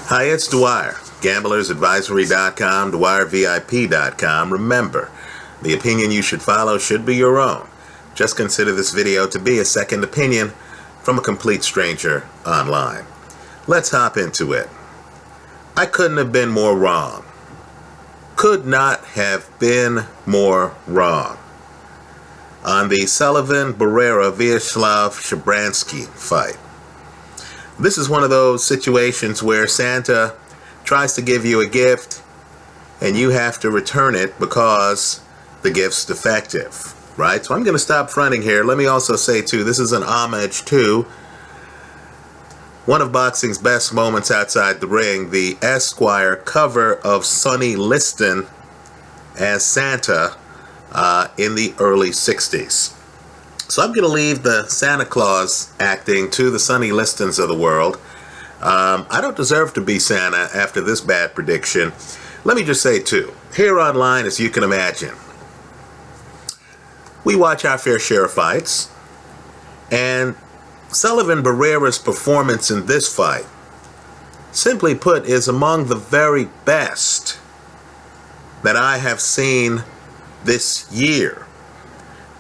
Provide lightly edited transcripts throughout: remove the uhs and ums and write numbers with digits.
Hi, it's Dwyer, gamblersadvisory.com, dwyervip.com. Remember, the opinion you should follow should be your own. Just consider this video to be a second opinion from a complete stranger online. Let's hop into it. I couldn't have been more wrong. Could not have been more wrong. On the Sullivan, Barrera, Vyacheslav, Shabranskyy fight. This is one of those situations where Santa tries to give you a gift and you have to return it because the gift's defective, right? So I'm going to stop fronting here. Let me also say, too, this is an homage to one of boxing's best moments outside the ring, the Esquire cover of Sonny Liston as Santa in the early 60s. So I'm going to leave the Santa Claus acting to the Sonny Listons of the world. I don't deserve to be Santa after this bad prediction. Let me just say, too, here online, as you can imagine, we watch our fair share of fights, and Sullivan Barrera's performance in this fight, simply put, is among the very best that I have seen this year.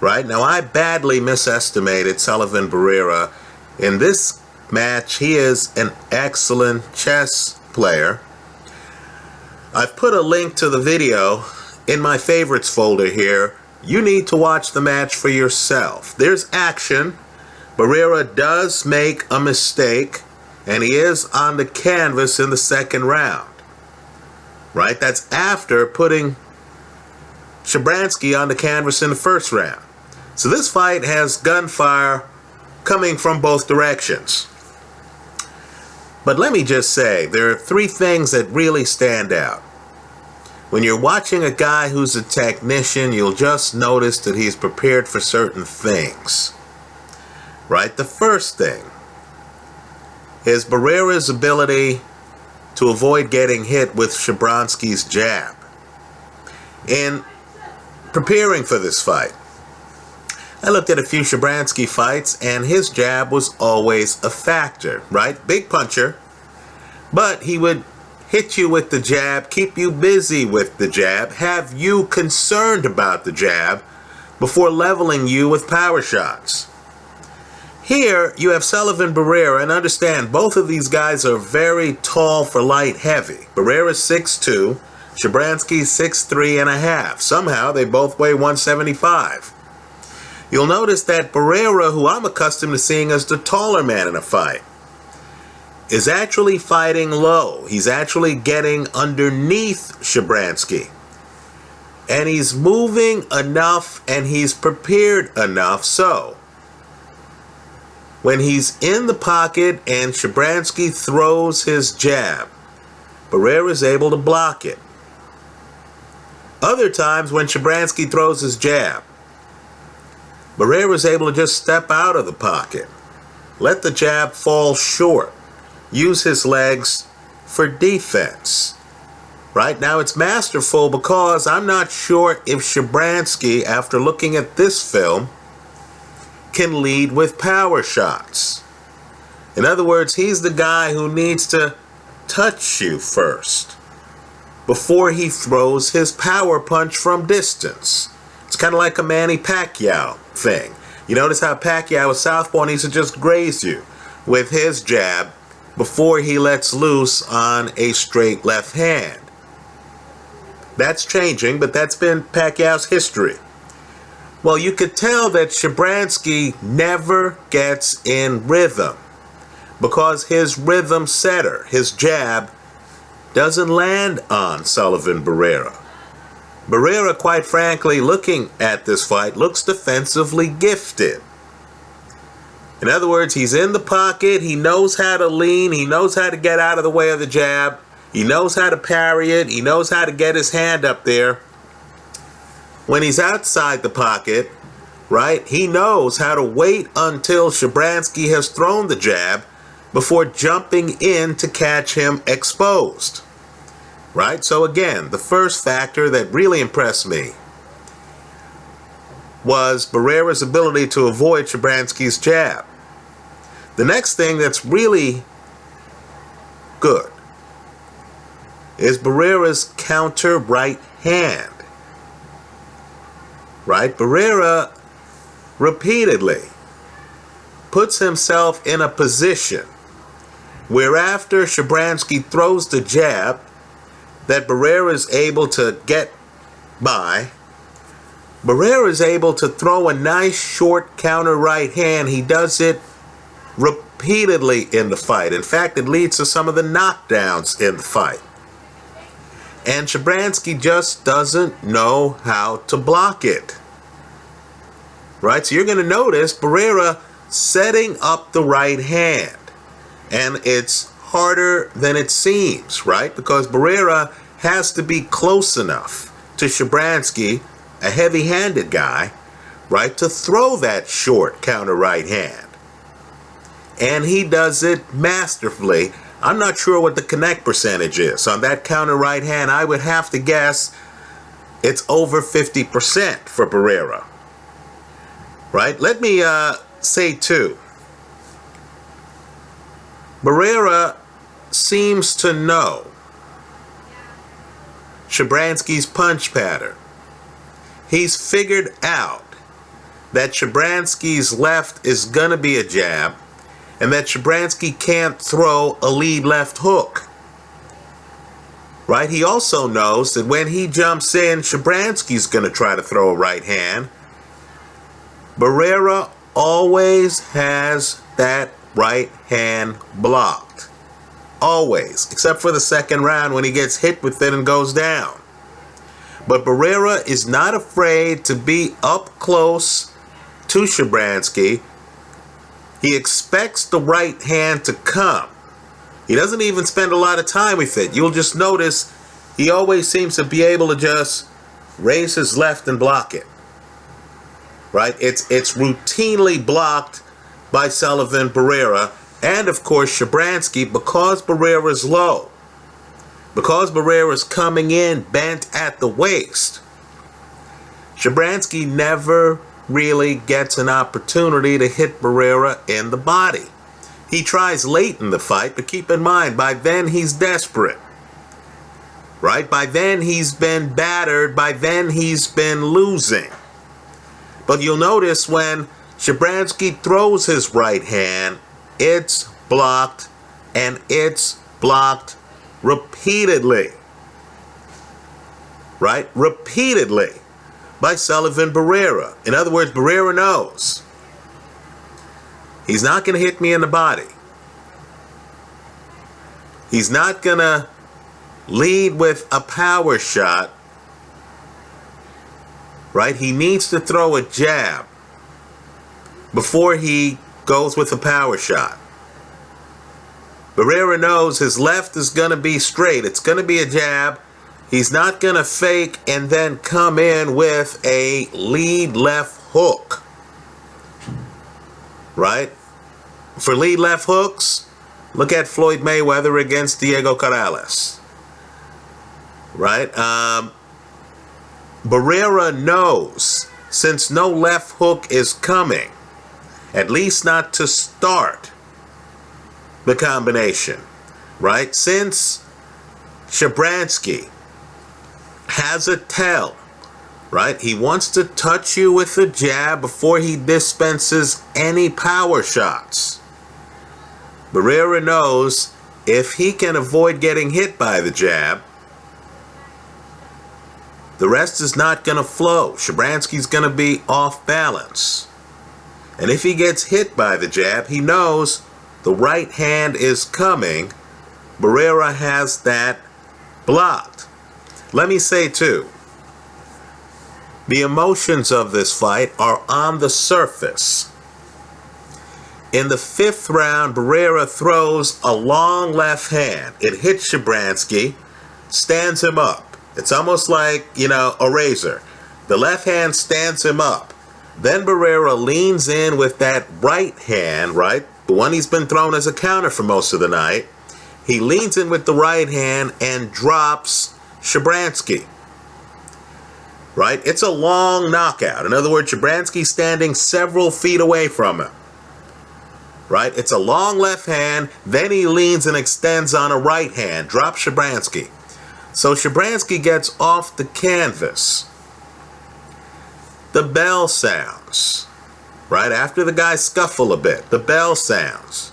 Right? Now, I badly misestimated Sullivan Barrera. In this match, he is an excellent chess player. I've put a link to the video in my favorites folder here. You need to watch the match for yourself. There's action. Barrera does make a mistake, and he is on the canvas in the second round. Right? That's after putting Shabranskyy on the canvas in the first round. So this fight has gunfire coming from both directions. But let me just say, there are three things that really stand out. When you're watching a guy who's a technician, you'll just notice that he's prepared for certain things. Right? The first thing is Barrera's ability to avoid getting hit with Shabransky's jab. In preparing for this fight, I looked at a few Shabranskyy fights, and his jab was always a factor, right? Big puncher, but he would hit you with the jab, keep you busy with the jab, have you concerned about the jab before leveling you with power shots. Here, you have Sullivan Barrera, and understand, both of these guys are very tall for light heavy. Barrera's 6'2", Shabransky's 6'3.5". Somehow, they both weigh 175. You'll notice that Barrera, who I'm accustomed to seeing as the taller man in a fight, is actually fighting low. He's actually getting underneath Shabranskyy. And he's moving enough and he's prepared enough so when he's in the pocket and Shabranskyy throws his jab, Barrera is able to block it. Other times when Shabranskyy throws his jab, Barrera is able to just step out of the pocket, let the jab fall short, use his legs for defense. Right? Now, it's masterful because I'm not sure if Shabranskyy, after looking at this film, can lead with power shots. In other words, he's the guy who needs to touch you first before he throws his power punch from distance. It's kind of like a Manny Pacquiao thing. You notice how Pacquiao with southpaw needs to just graze you with his jab before he lets loose on a straight left hand. That's changing, but that's been Pacquiao's history. Well, you could tell that Shabranskyy never gets in rhythm because his rhythm setter, his jab, doesn't land on Sullivan Barrera. Barrera, quite frankly, looking at this fight, looks defensively gifted. In other words, he's in the pocket, he knows how to lean, he knows how to get out of the way of the jab, he knows how to parry it, he knows how to get his hand up there. When he's outside the pocket, right, he knows how to wait until Shabranskyy has thrown the jab before jumping in to catch him exposed. Right? So again, the first factor that really impressed me was Barrera's ability to avoid Shabransky's jab. The next thing that's really good is Barrera's counter right hand. Right? Barrera repeatedly puts himself in a position where after Shabranskyy throws the jab that Barrera is able to get by, Barrera is able to throw a nice short counter right hand. He does it repeatedly in the fight. In fact, it leads to some of the knockdowns in the fight. And Shabranskyy just doesn't know how to block it. Right? So you're going to notice Barrera setting up the right hand. And it's harder than it seems, right? Because Barrera has to be close enough to Shabranskyy, a heavy-handed guy, right, to throw that short counter right hand. And he does it masterfully. I'm not sure what the connect percentage is on that counter right hand. I would have to guess it's over 50% for Barrera. Right? Let me say too, Barrera seems to know Shabransky's punch pattern. He's figured out that Shabransky's left is going to be a jab and that Shabranskyy can't throw a lead left hook. Right? He also knows that when he jumps in, Shabransky's going to try to throw a right hand. Barrera always has that right hand blocked. Always. Except for the second round when he gets hit with it and goes down. But Barrera is not afraid to be up close to Shabranskyy. He expects the right hand to come. He doesn't even spend a lot of time with it. You'll just notice he always seems to be able to just raise his left and block it. Right? It's routinely blocked by Sullivan, Barrera, and of course Shabranskyy, because Barrera's low. Because Barrera's coming in bent at the waist. Shabranskyy never really gets an opportunity to hit Barrera in the body. He tries late in the fight, but keep in mind, by then he's desperate. Right? By then he's been battered. By then he's been losing. But you'll notice when Shabranskyy throws his right hand, it's blocked, and it's blocked repeatedly. Right? Repeatedly. By Sullivan Barrera. In other words, Barrera knows he's not going to hit me in the body. He's not going to lead with a power shot. Right? He needs to throw a jab before he goes with a power shot. Barrera knows his left is going to be straight. It's going to be a jab. He's not going to fake and then come in with a lead left hook. Right? For lead left hooks, look at Floyd Mayweather against Diego Corrales. Right? Barrera knows, since no left hook is coming, at least not to start the combination, right? Since Shabranskyy has a tell, right? He wants to touch you with a jab before he dispenses any power shots. Barrera knows if he can avoid getting hit by the jab, the rest is not going to flow. Shabransky's going to be off balance. And if he gets hit by the jab, he knows the right hand is coming. Barrera has that blocked. Let me say too, the emotions of this fight are on the surface. In the fifth round, Barrera throws a long left hand. It hits Shabranskyy, stands him up. It's almost like, a razor. The left hand stands him up. Then Barrera leans in with that right hand, right? The one he's been thrown as a counter for most of the night. He leans in with the right hand and drops Shabranskyy. Right? It's a long knockout. In other words, Shabranskyy standing several feet away from him. Right? It's a long left hand. Then he leans and extends on a right hand. Drops Shabranskyy. So Shabranskyy gets off the canvas. The bell sounds. Right after the guys scuffle a bit, the bell sounds.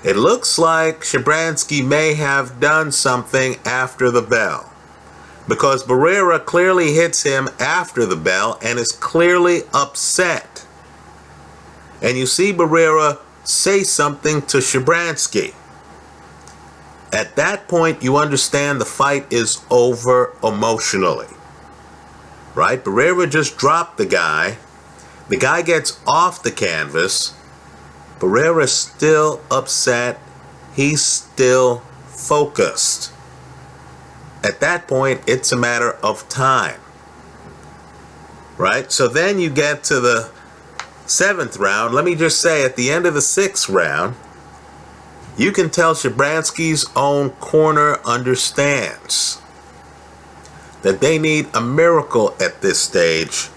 It looks like Shabranskyy may have done something after the bell, because Barrera clearly hits him after the bell and is clearly upset. And you see Barrera say something to Shabranskyy. At that point, you understand the fight is over emotionally. Right? Barrera just dropped the guy. The guy gets off the canvas. Barrera's still upset. He's still focused. At that point, it's a matter of time. Right? So then you get to the 7th round. Let me just say, at the end of the 6th round, you can tell Shabransky's own corner understands that they need a miracle at this stage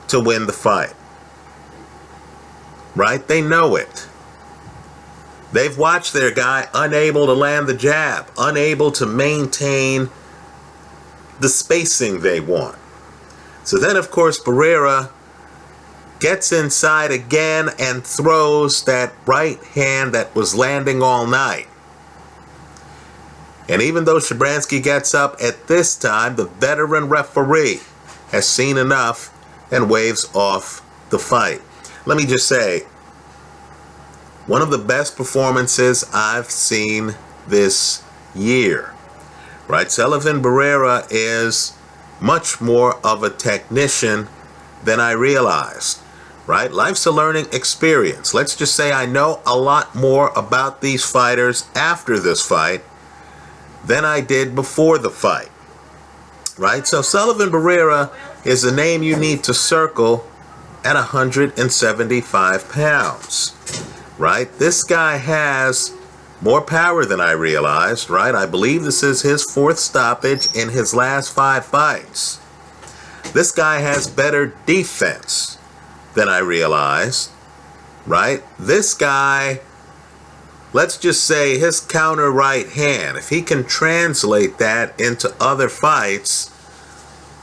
to win the fight. Right? They know it. They've watched their guy unable to land the jab, unable to maintain the spacing they want. So then, of course, Barrera gets inside again and throws that right hand that was landing all night. And even though Shabranskyy gets up at this time, the veteran referee has seen enough and waves off the fight. Let me just say, one of the best performances I've seen this year. Right? Sullivan Barrera is much more of a technician than I realized. Right? Life's a learning experience. Let's just say I know a lot more about these fighters after this fight than I did before the fight. Right? So Sullivan Barrera is a name you need to circle at 175 pounds. Right? This guy has more power than I realized. Right? I believe this is his 4th stoppage in his last 5 fights. This guy has better defense than I realized. Right? This guy, let's just say his counter right hand, if he can translate that into other fights,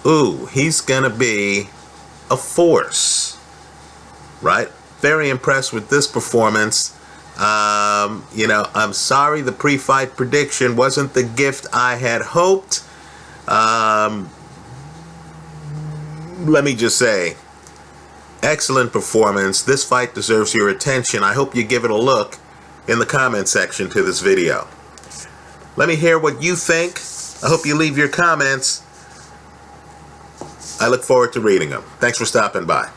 ooh, he's gonna be a force. Right? Very impressed with this performance. I'm sorry the pre-fight prediction wasn't the gift I had hoped. Let me just say, excellent performance. This fight deserves your attention. I hope you give it a look in the comment section to this video. Let me hear what you think. I hope you leave your comments. I look forward to reading them. Thanks for stopping by.